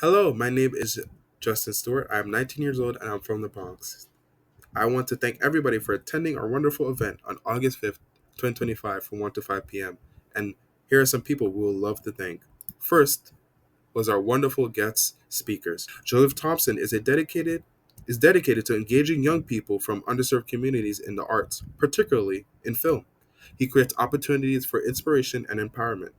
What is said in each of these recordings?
Hello, my name is Justin Stewart. I'm 19 years old and I'm from the Bronx. I want to thank everybody for attending our wonderful event on August 5th, 2025 from 1 to 5 p.m. And here are some people we will love to thank. First was our wonderful guest speakers. Joseph Thompson is dedicated to engaging young people from underserved communities in the arts, particularly in film. He creates opportunities for inspiration and empowerment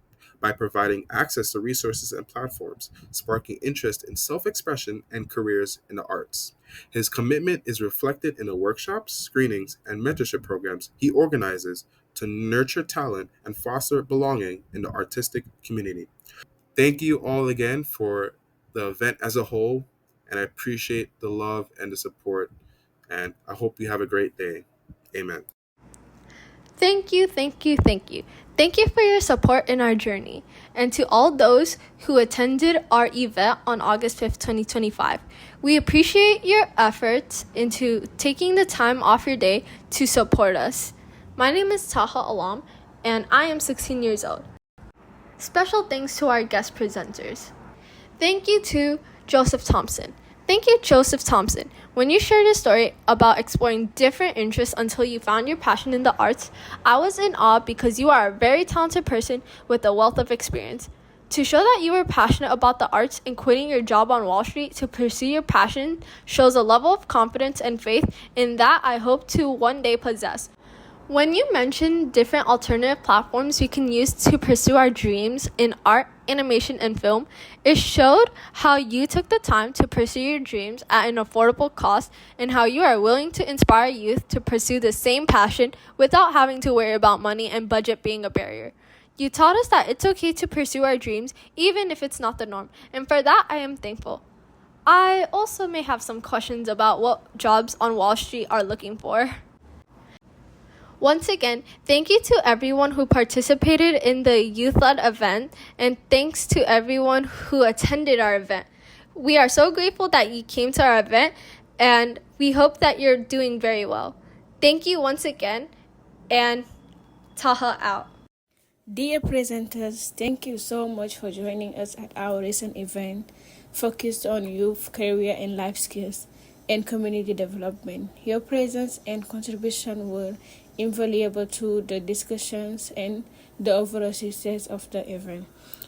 by providing access to resources and platforms, sparking interest in self expression and careers in the arts. His commitment is reflected in the workshops, screenings, and mentorship programs he organizes to nurture talent and foster belonging in the artistic community. Thank you all again for the event as a whole, and I appreciate the love and the support, and I hope you have a great day. Amen. Thank you, thank you, thank you. Thank you for your support in our journey. And to all those who attended our event on August 5th, 2025, we appreciate your efforts into taking the time off your day to support us. My name is Taha Alam, and I am 16 years old. Special thanks to our guest presenters. Thank you to Joseph Thompson. Thank you, Joseph Thompson. When you shared your story about exploring different interests until you found your passion in the arts, I was in awe because you are a very talented person with a wealth of experience. To show that you were passionate about the arts and quitting your job on Wall Street to pursue your passion shows a level of confidence and faith in that I hope to one day possess. When you mentioned different alternative platforms we can use to pursue our dreams in art, animation, and film, it showed how you took the time to pursue your dreams at an affordable cost and how you are willing to inspire youth to pursue the same passion without having to worry about money and budget being a barrier. You taught us that it's okay to pursue our dreams even if it's not the norm, and for that I am thankful. I also may have some questions about what jobs on Wall Street are looking for. Once again, thank you to everyone who participated in the youth-led event, and thanks to everyone who attended our event. We are so grateful that you came to our event, and we hope that you're doing very well. Thank you once again, and Taha out. Dear presenters, thank you so much for joining us at our recent event focused on youth, career and life skills and community development. Your presence and contribution were invaluable to the discussions and the overall success of the event.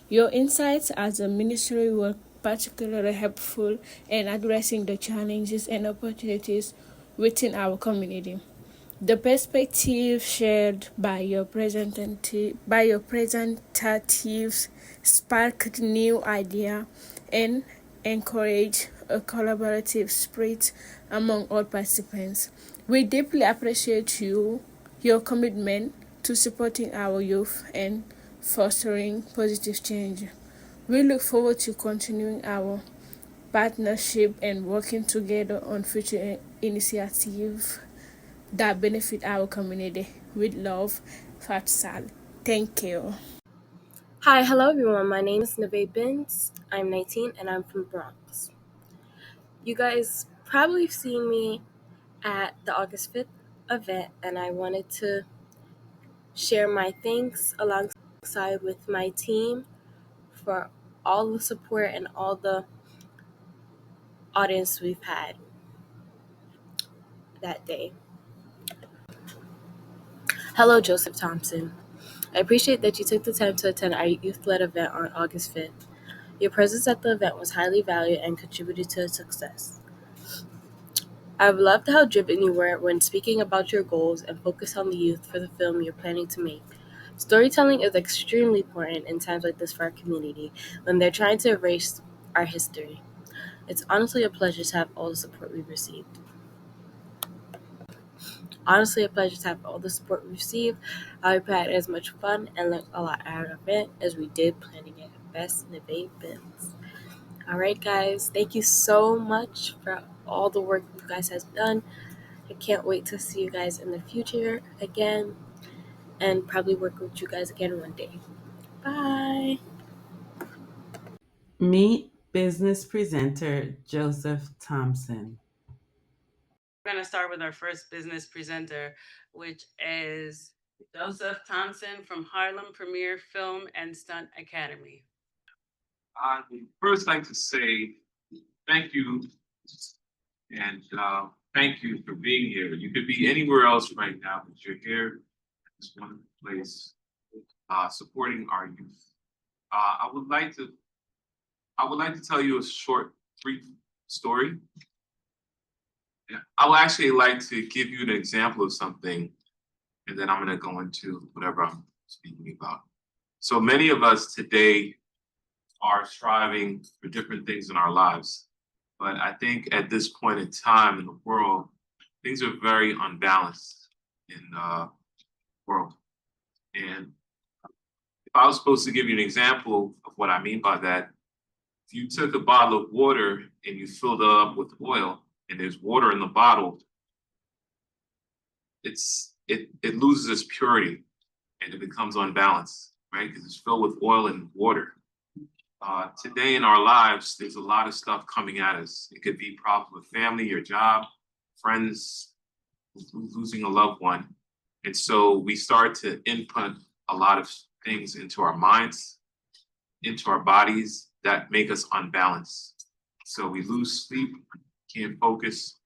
Your insights as a ministry were particularly helpful in addressing the challenges and opportunities within our community. The perspective shared by your presentatives sparked new ideas and encouraged a collaborative spirit among all participants. We deeply appreciate your commitment to supporting our youth and fostering positive change. We look forward to continuing our partnership and working together on future initiatives that benefit our community. With love, Fatsal. Thank you. Hi, hello everyone. My name is Neve Binns. I'm 19 and I'm from Bronx. You guys probably seen me at the August 5th event, and I wanted to share my thanks alongside with my team for all the support and all the audience we've had that day. Hello, Joseph Thompson. I appreciate that you took the time to attend our youth-led event on August 5th. Your presence at the event was highly valued and contributed to its success. I've loved how driven you were when speaking about your goals and focus on the youth for the film you're planning to make. Storytelling is extremely important in times like this for our community when they're trying to erase our history. It's honestly a pleasure to have all the support we've received. Honestly, a pleasure to have all the support we received. I hope you had as much fun and learned a lot out of the event as we did planning it. Best Neve Bins. All right, guys. Thank you so much for all the work you guys have done. I can't wait to see you guys in the future again and probably work with you guys again one day. Bye. Meet business presenter Joseph Thompson. We're going to start with our first business presenter, which is Joseph Thompson from Harlem Premier Film and Stunt Academy. I would first like to say thank you and thank you for being here. You could be anywhere else right now, but you're here at this wonderful place supporting our youth. I would like to tell you a short, brief story. Yeah. I would actually like to give you an example of something, and then I'm going to go into whatever I'm speaking about. So many of us today are striving for different things in our lives. But I think at this point in time in the world, things are very unbalanced in the world. And if I was supposed to give you an example of what I mean by that, if you took a bottle of water and you filled it up with oil and there's water in the bottle, it loses its purity and it becomes unbalanced, right? Because it's filled with oil and water. Today in our lives, there's a lot of stuff coming at us. It could be problems with family, your job, friends, losing a loved one. And so we start to input a lot of things into our minds, into our bodies that make us unbalanced. So we lose sleep, can't focus,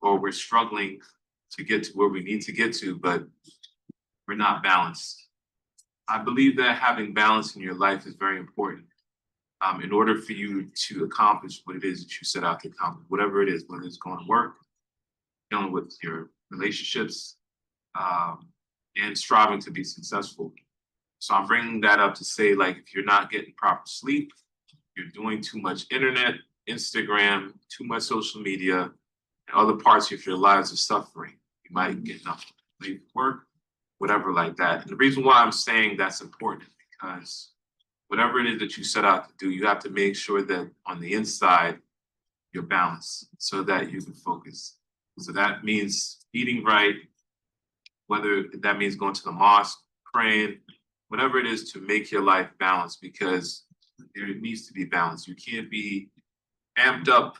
or we're struggling to get to where we need to get to, but we're not balanced. I believe that having balance in your life is very important. In order for you to accomplish what it is that you set out to accomplish, whatever it is, whether it's going to work, dealing with your relationships, and striving to be successful. So I'm bringing that up to say, like, if you're not getting proper sleep, you're doing too much internet, Instagram, too much social media, and other parts of your lives are suffering. You might get enough late work, whatever like that. And the reason why I'm saying that's important is because whatever it is that you set out to do, you have to make sure that on the inside, you're balanced so that you can focus. So that means eating right, whether that means going to the mosque, praying, whatever it is to make your life balanced, because there needs to be balance. You can't be amped up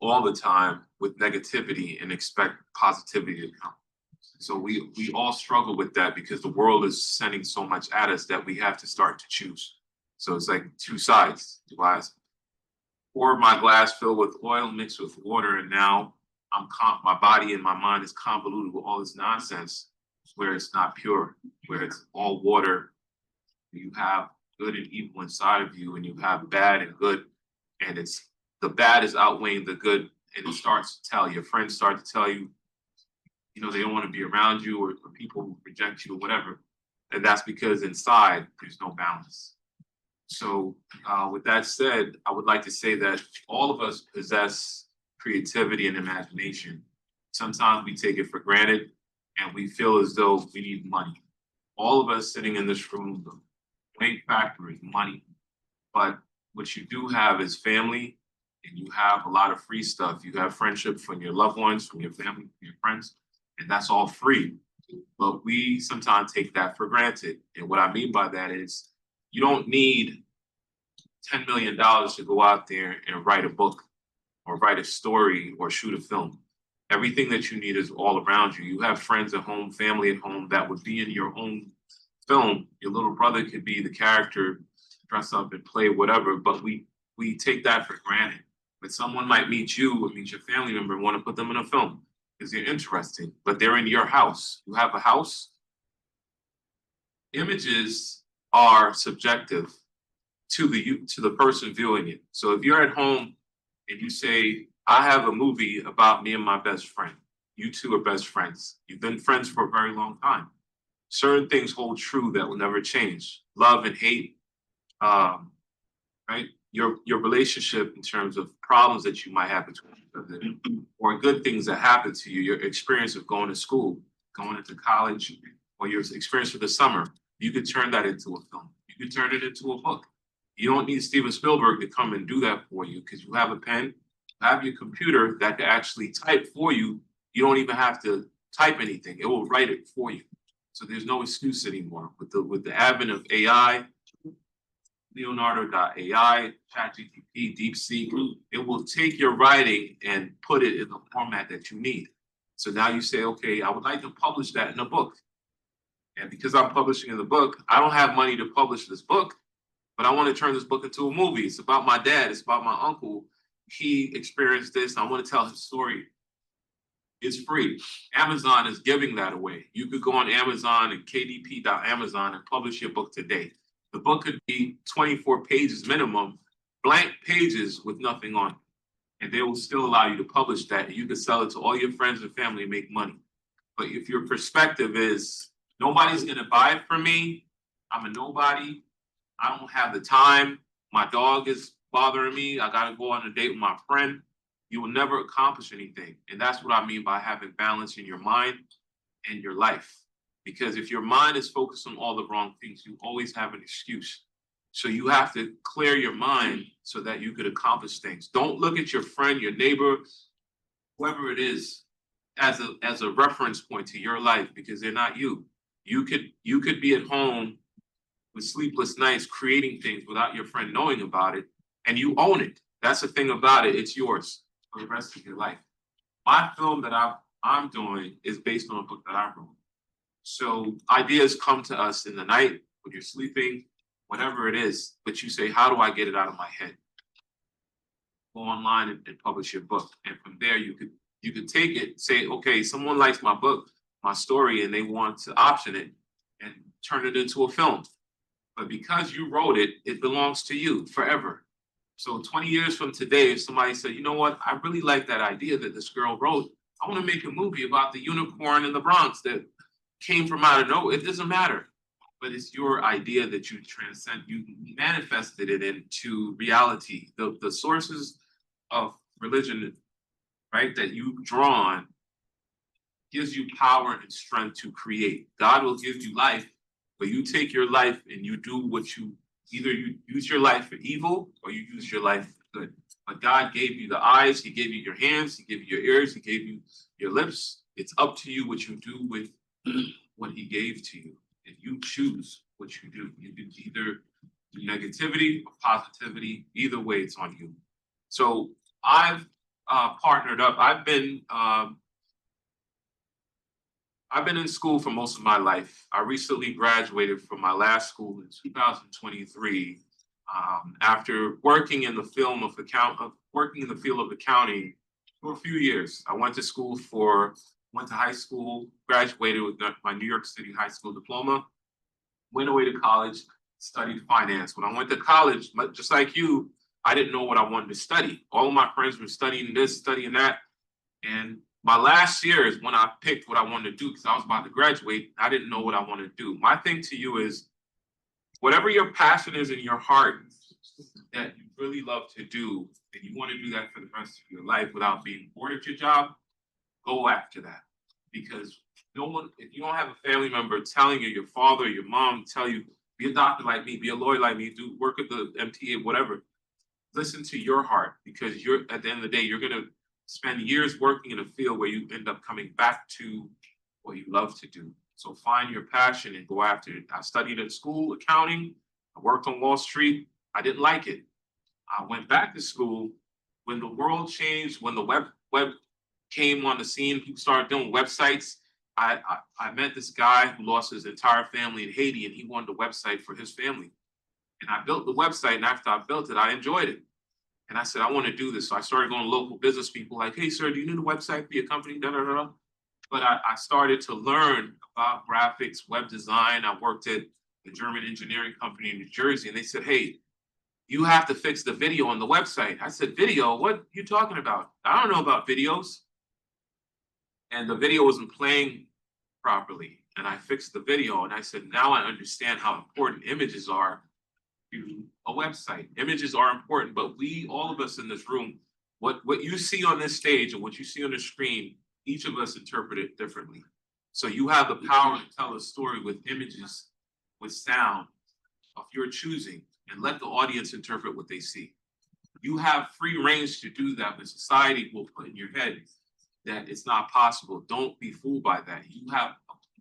all the time with negativity and expect positivity to come. So we all struggle with that because the world is sending so much at us that we have to start to choose. So it's like two sides. Do I pour my glass filled with oil mixed with water, and now my body and my mind is convoluted with all this nonsense where it's not pure, where it's all water. You have good and evil inside of you, and you have bad and good, and it's the bad is outweighing the good, and it starts to tell your friends start to tell you, they don't want to be around you, or people who reject you or whatever. And that's because inside there's no balance. So with that said, I would like to say that all of us possess creativity and imagination. Sometimes we take it for granted and we feel as though we need money. All of us sitting in this room, the main factor is money. But what you do have is family, and you have a lot of free stuff. You have friendship from your loved ones, from your family, from your friends, and that's all free. But we sometimes take that for granted. And what I mean by that is you don't need $10 million to go out there and write a book or write a story or shoot a film. Everything that you need is all around you. You have friends at home, family at home that would be in your own film. Your little brother could be the character, dress up and play whatever, but we take that for granted. But someone might meet you or meet your family member and want to put them in a film because they're interesting, but they're in your house. You have a house. Images are subjective to the person viewing it. So if you're at home and you say, I have a movie about me and my best friend, you two are best friends. You've been friends for a very long time. Certain things hold true that will never change. Love and hate, right? Your relationship in terms of problems that you might have between each other, or good things that happen to you, your experience of going to school, going into college, or your experience for the summer, you could turn that into a film. You could turn it into a book. You don't need Steven Spielberg to come and do that for you because you have a pen, you have your computer that can actually type for you. You don't even have to type anything. It will write it for you. So there's no excuse anymore. With the advent of AI, Leonardo.ai, ChatGPT, DeepSeek, it will take your writing and put it in the format that you need. So now you say, okay, I would like to publish that in a book. And because I'm publishing in the book, I don't have money to publish this book, but I want to turn this book into a movie. It's about my dad. It's about my uncle. He experienced this. I want to tell his story. It's free. Amazon is giving that away. You could go on Amazon and kdp.amazon and publish your book today. The book could be 24 pages minimum, blank pages with nothing on it. And they will still allow you to publish that. And you can sell it to all your friends and family and make money. But if your perspective is nobody's going to buy it from me, I'm a nobody, I don't have the time, my dog is bothering me, I got to go on a date with my friend, you will never accomplish anything. And that's what I mean by having balance in your mind and your life. Because if your mind is focused on all the wrong things, you always have an excuse. So you have to clear your mind so that you could accomplish things. Don't look at your friend, your neighbor, whoever it is, as a reference point to your life, because they're not you. You could be at home with sleepless nights creating things without your friend knowing about it, and you own it. That's the thing about it. It's yours for the rest of your life. My film that I'm doing is based on a book that I wrote. So ideas come to us in the night when you're sleeping, whatever it is, but you say, how do I get it out of my head? Go online and publish your book. And from there, you could take it, say, okay, someone likes my book, my story, and they want to option it and turn it into a film. But because you wrote it, it belongs to you forever. So 20 years from today, if somebody said, you know what, I really like that idea that this girl wrote, I want to make a movie about the unicorn in the Bronx that came from out of nowhere. It doesn't matter. But it's your idea that you transcend, you manifested it into reality. The sources of religion, right, that you draw on gives you power and strength to create. God will give you life, but you take your life and you do what you, either you use your life for evil or you use your life for good. But God gave you the eyes, he gave you your hands, he gave you your ears, he gave you your lips. It's up to you what you do with what he gave to you. And you choose what you do. You can either do negativity or positivity. Either way, it's on you. So I've partnered up. I've been in school for most of my life. I recently graduated from my last school in 2023. After working in the field of accounting for a few years. I went to high school, graduated with my New York City high school diploma, went away to college, studied finance. When I went to college, just like you, I didn't know what I wanted to study. All of my friends were studying this, studying that. And my last year is when I picked what I wanted to do because I was about to graduate. I didn't know what I wanted to do. My thing to you is whatever your passion is in your heart that you really love to do, and you want to do that for the rest of your life without being bored at your job, go after that. Because no one, if you don't have a family member telling you, your father, your mom tell you, be a doctor like me, be a lawyer like me, do work at the MTA, whatever. Listen to your heart, because you're at the end of the day, you're gonna spend years working in a field where you end up coming back to what you love to do. So find your passion and go after it. I studied at school, accounting. I worked on Wall Street. I didn't like it. I went back to school when the world changed, when the web came on the scene, people started doing websites. I met this guy who lost his entire family in Haiti, and he wanted a website for his family. And I built the website, and after I built it, I enjoyed it. And I said, I want to do this. So I started going to local business people like, hey, sir, do you need a website for your company? Da, da, da, da. But I started to learn about graphics, web design. I worked at the German engineering company in New Jersey, and they said, hey, you have to fix the video on the website. I said, video? What are you talking about? I don't know about videos. And the video wasn't playing properly. And I fixed the video, and I said, now I understand how important images are to a website. Images are important, but we, all of us in this room, what you see on this stage and what you see on the screen, each of us interpret it differently. So you have the power to tell a story with images, with sound of your choosing, and let the audience interpret what they see. You have free range to do that, but society will put in your head that it's not possible. Don't be fooled by that. You have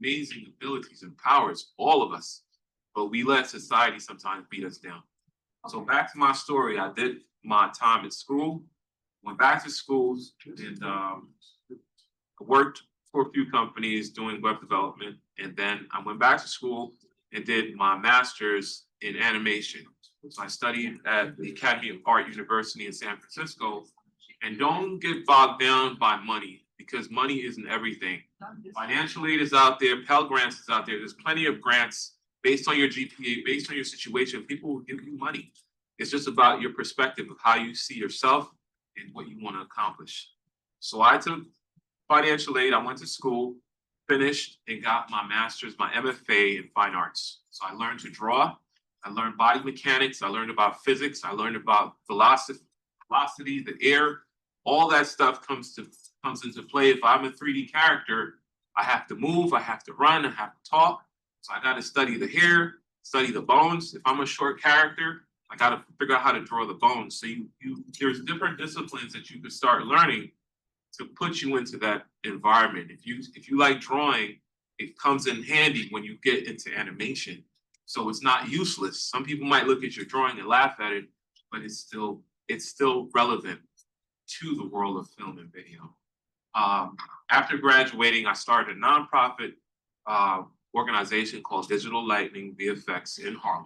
amazing abilities and powers, all of us, but we let society sometimes beat us down. So back to my story, I did my time at school, went back to schools, and worked for a few companies doing web development. And then I went back to school and did my master's in animation. So I studied at the Academy of Art University in San Francisco. And don't get bogged down by money, because money isn't everything. Financial aid is out there, Pell Grants is out there. There's plenty of grants based on your GPA, based on your situation. People will give you money. It's just about your perspective of how you see yourself and what you want to accomplish. So I took financial aid. I went to school, finished, and got my master's, my MFA in fine arts. So I learned to draw. I learned body mechanics. I learned about physics. I learned about velocity, the air. All that stuff comes into play. If I'm a 3D character, I have to move, I have to run, I have to talk. So I got to study the hair, study the bones. If I'm a short character, I got to figure out how to draw the bones. So there's different disciplines that you could start learning to put you into that environment. If you like drawing, it comes in handy when you get into animation. So it's not useless. Some people might look at your drawing and laugh at it, but it's still relevant to the world of film and video. After graduating, I started a nonprofit organization called Digital Lightning VFX in Harlem.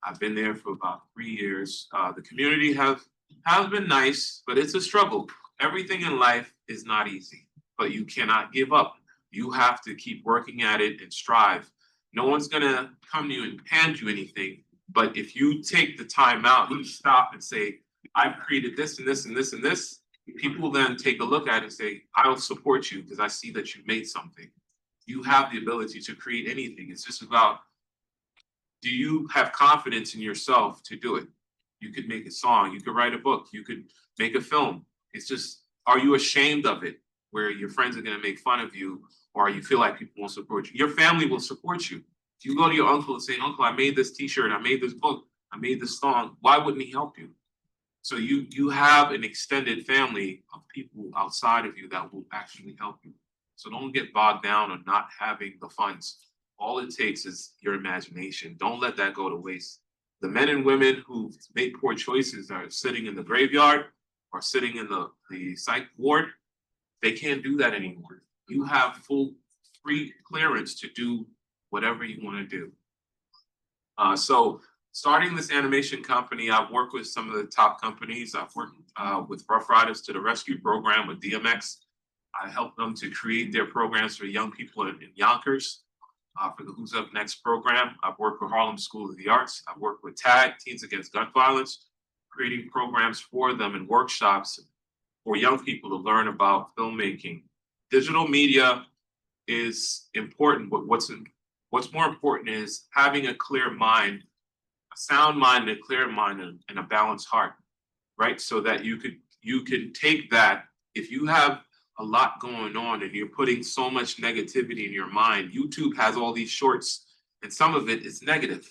I've been there for about 3 years. The community has been nice, but it's a struggle. Everything in life is not easy, but you cannot give up. You have to keep working at it and strive. No one's gonna come to you and hand you anything, but if you take the time out, you stop and say, I've created this and this and this and this, people will then take a look at it and say, I'll support you because I see that you made something. You have the ability to create anything. It's just about, do you have confidence in yourself to do it? You could make a song, you could write a book, you could make a film. It's just, are you ashamed of it where your friends are gonna make fun of you, or you feel like people won't support you? Your family will support you. If you go to your uncle and say, Uncle, I made this t-shirt, I made this book, I made this song, why wouldn't he help you? So you have an extended family of people outside of you that will actually help you. So don't get bogged down on not having the funds. All it takes is your imagination. Don't let that go to waste. The men and women who make poor choices are sitting in the graveyard or sitting in the psych ward. They can't do that anymore. You have full free clearance to do whatever you want to do. So starting this animation company, I've worked with some of the top companies. I've worked with Rough Riders to the Rescue program with DMX. I helped them to create their programs for young people in Yonkers. For the Who's Up Next program, I've worked with Harlem School of the Arts. I've worked with TAG, Teens Against Gun Violence, creating programs for them and workshops for young people to learn about filmmaking. Digital media is important, but what's more important is having a clear mind, a sound mind, and a clear mind, and a balanced heart, right? So that you can take that. If you have a lot going on and you're putting so much negativity in your mind, YouTube has all these shorts, and some of it is negative.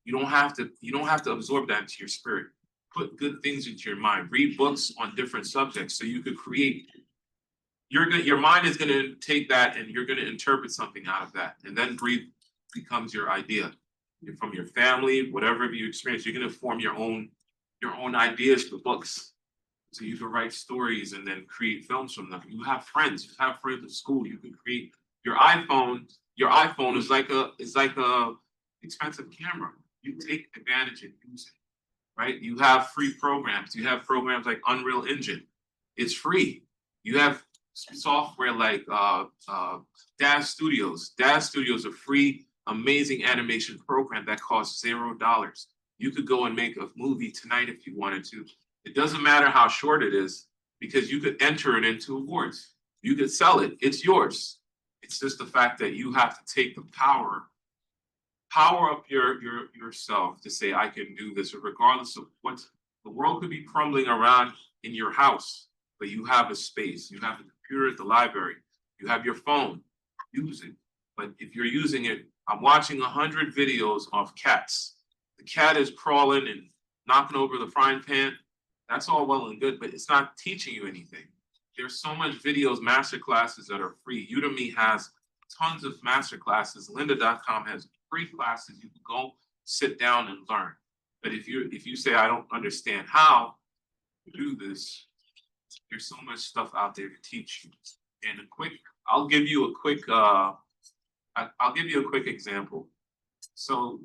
You don't have to absorb that into your spirit. Put good things into your mind. Read books on different subjects so you could create. Your mind is going to take that and you're going to interpret something out of that, and then becomes your idea. From your family, whatever you experience, you're going to form your own ideas for books. So you can write stories and then create films from them. You have friends at school. You can create your iPhone. Your iPhone is like a expensive camera. You take advantage and use it, right? You have free programs. You have programs like Unreal Engine. It's free. You have software like DAZ Studios. DAZ Studios are free, amazing animation program that costs $0. You could go and make a movie tonight if you wanted to. It doesn't matter how short it is, because you could enter it into awards. You could sell it. It's yours. It's just the fact that you have to take the power up yourself to say, I can do this, regardless of what the world could be crumbling around in your house, but you have a space. You have the computer at the library. You have your phone. Use it. But if you're using it, I'm watching 100 videos of cats. The cat is crawling and knocking over the frying pan. That's all well and good, but it's not teaching you anything. There's so much videos, master classes that are free. Udemy has tons of master classes. Lynda.com has free classes. You can go sit down and learn. But if you say, I don't understand how to do this, there's so much stuff out there to teach you. And I'll give you a quick example. So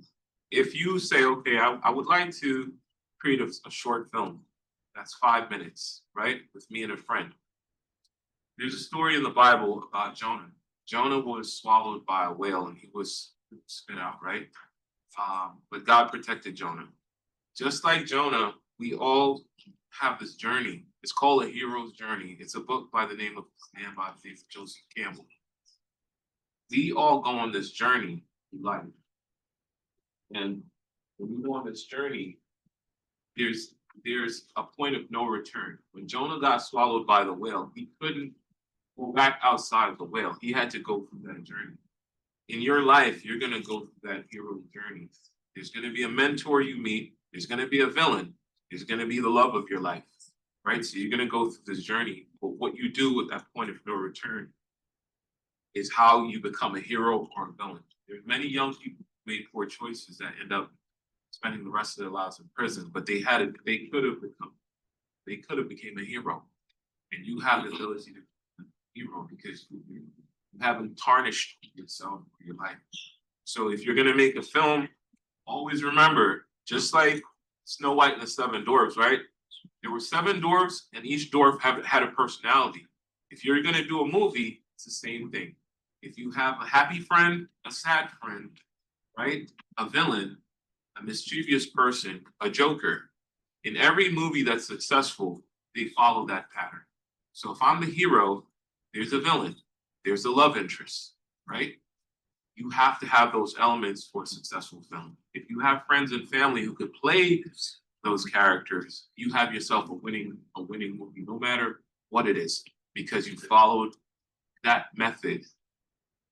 if you say, okay, I would like to create a short film that's 5 minutes, right, with me and a friend. There's a story in the Bible about Jonah. Jonah was swallowed by a whale and he was spit out, right? But God protected Jonah. Just like Jonah, we all have this journey. It's called A Hero's Journey. It's a book by the name of a man by the name of Joseph Campbell. We all go on this journey in life. And when we go on this journey, there's a point of no return. When Jonah got swallowed by the whale, he couldn't go back outside of the whale. He had to go through that journey. In your life, you're going to go through that hero journey. There's going to be a mentor you meet. There's going to be a villain. There's going to be the love of your life, right? So you're going to go through this journey. But what you do at that point of no return is how you become a hero or a villain. There's many young people who made poor choices that end up spending the rest of their lives in prison, but they could have became a hero. And you have the ability to become a hero because you haven't tarnished yourself or your life. So if you're gonna make a film, always remember, just like Snow White and the Seven Dwarfs, right? There were 7 dwarfs, and each dwarf had a personality. If you're gonna do a movie, it's the same thing. If you have a happy friend, a sad friend, right? A villain, a mischievous person, a joker. In every movie that's successful, they follow that pattern. So if I'm the hero, there's a villain, there's a love interest, right? You have to have those elements for a successful film. If you have friends and family who could play those characters, you have yourself a winning movie, no matter what it is, because you followed that method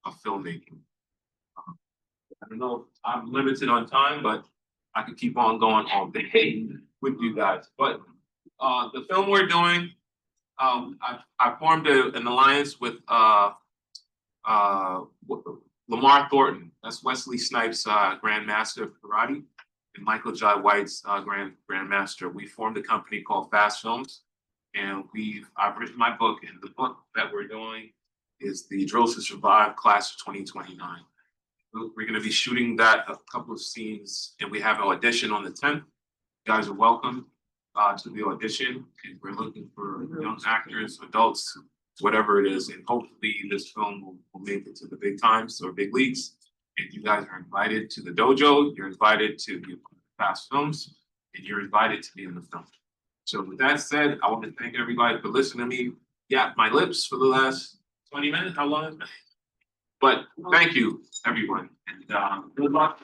of filmmaking. I don't know if I'm limited on time, but I could keep on going all day with you guys. But the film we're doing, I formed an alliance with Lamar Thornton. That's Wesley Snipes' Grandmaster of Karate, and Michael Jai White's Grandmaster. We formed a company called Fast Films, and I've written my book, and the book that we're doing is the Drills to Survive Class of 2029. We're going to be shooting that a couple of scenes, and we have an audition on the 10th. You guys are welcome to the audition, and we're looking for young actors, adults, whatever it is, and hopefully this film will make it to the big times or big leagues. And you guys are invited to the dojo, you're invited to be Fast Films, and you're invited to be in the film. So with that said, I want to thank everybody for listening to me yap my lips for the last 20 minutes. How long is it? But thank you, everyone, and good luck.